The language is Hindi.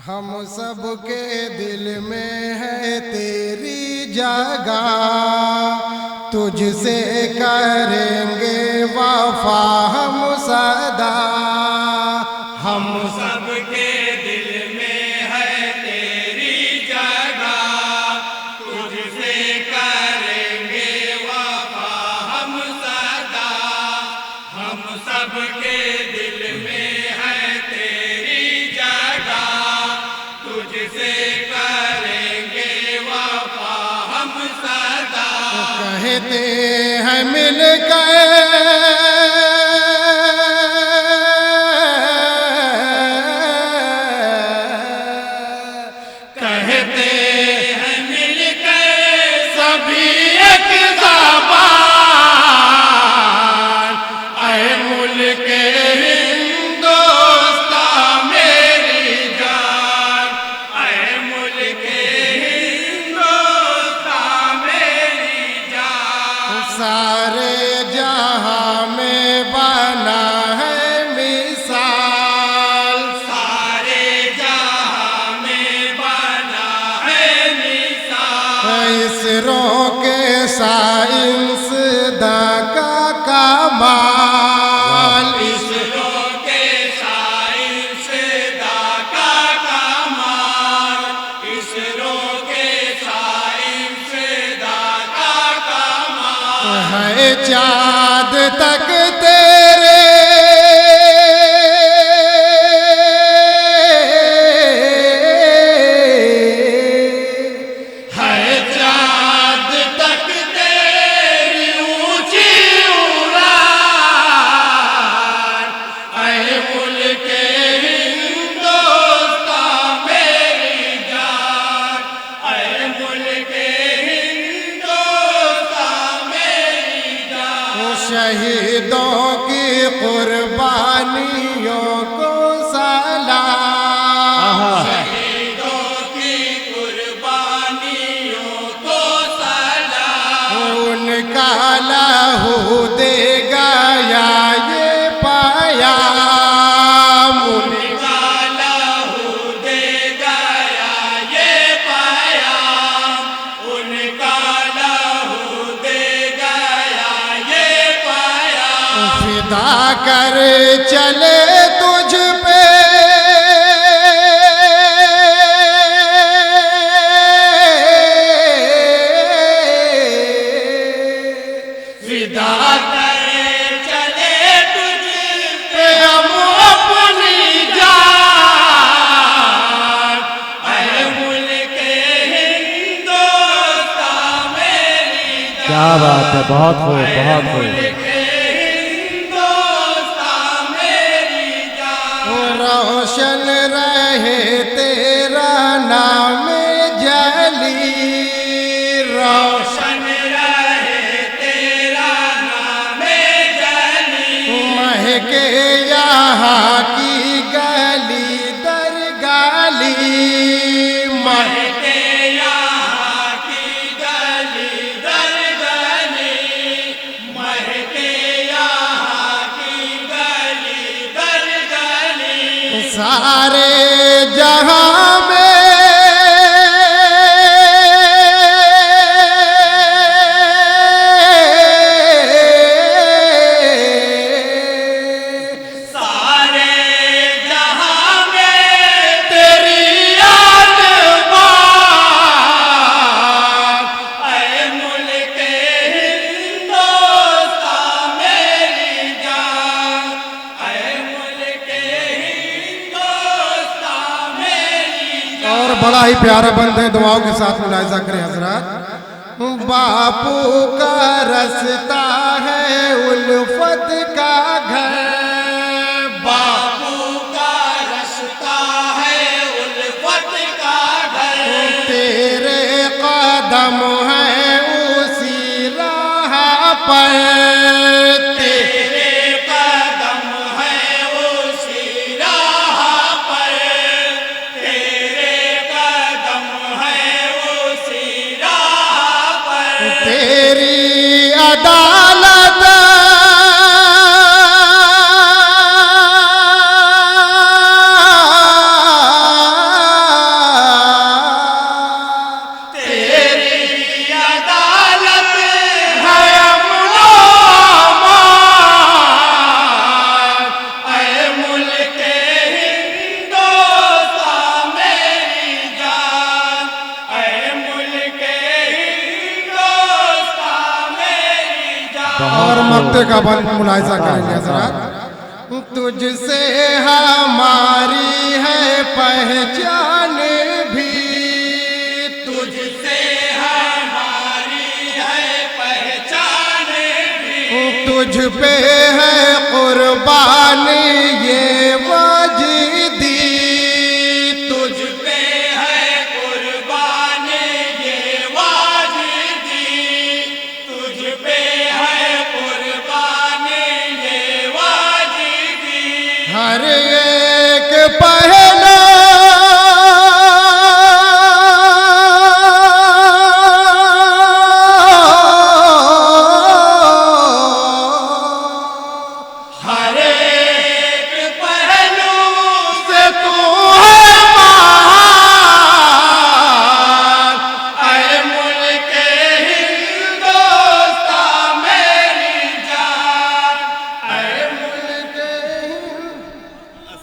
हम सबके दिल में है तेरी जगह, तुझसे करेंगे वफा हम सदा। हम सबके दिल में है तेरी जगह, तुझसे करेंगे वफा हम सदा। हम सबके दिल में है तेरी जगह, तुझसे करेंगे वफा हम सदा। कहते हैं मिलकर सारे जहां में बना है मिसाल, सारे जहां में बना है मिसाल। इसरो के साइंस का कमाल, इसरो के साइंस का कमाल, इसरो के साइंस का कमाल। है चाँद तक तेरे है चाँद तक तेरी ऊंची उड़ान। ऐ मुल्के हिंदुस्तान मेरी जान, ऐ मुल्के हिंदुस्तान मेरी जान। शहीदों की कुर्बानियों को सलाम, शहीदों की कुर्बानियों को सलाम। उनका लहू दे गया ये पैगाम, उनका लहू दे गया ये पैगाम, उनका लहू दे गया ये पैगाम। फिदा कर चले तुझ पे फिदा करे चले तुझ पे हम अपनी जान। ऐ मुल्के हिंदुस्तान मेरी जान। क्या बात है, बहुत खूब, बहुत खूब। मुल्के हिंदुस्तान मेरी जान। रोशन रहे तेरा नाम जली, रोशन रहे तेरा नाम जली। महके यहाँ की गली दर गली, महके यहाँ की गली दर गली, महके यहाँ की गली दर गली। सारे जहां में सारे जहां में तेरी याद बात। ऐ मुल्के हिंदुस्तान मेरी जान, ऐ मुल्के हिंदुस्तान मेरी जान। और बड़ा ही प्यारा बंद है, दुआओं के साथ मुलाहिजा करें हजरात। बापू का रास्ता है उल्फत का घर, बापू का रास्ता है उल्फत का घर। तेरे कदम है उसी राह पर, तेरे कदम है उसी राह पर, तेरे कदम है उसी राह पर। तेरी अदालत पाबंद मुलाहिजा करेंगे हजरत। तुझसे हमारी है पहचान भी, तुझसे हमारी है पहचान भी, तुझ पे है कुर्बान ये वाजिदी, तुझ पे है कुर्बान ये वाजिदी, तुझ पे है कुर्बान ये वाजिदी। हर एक पहचान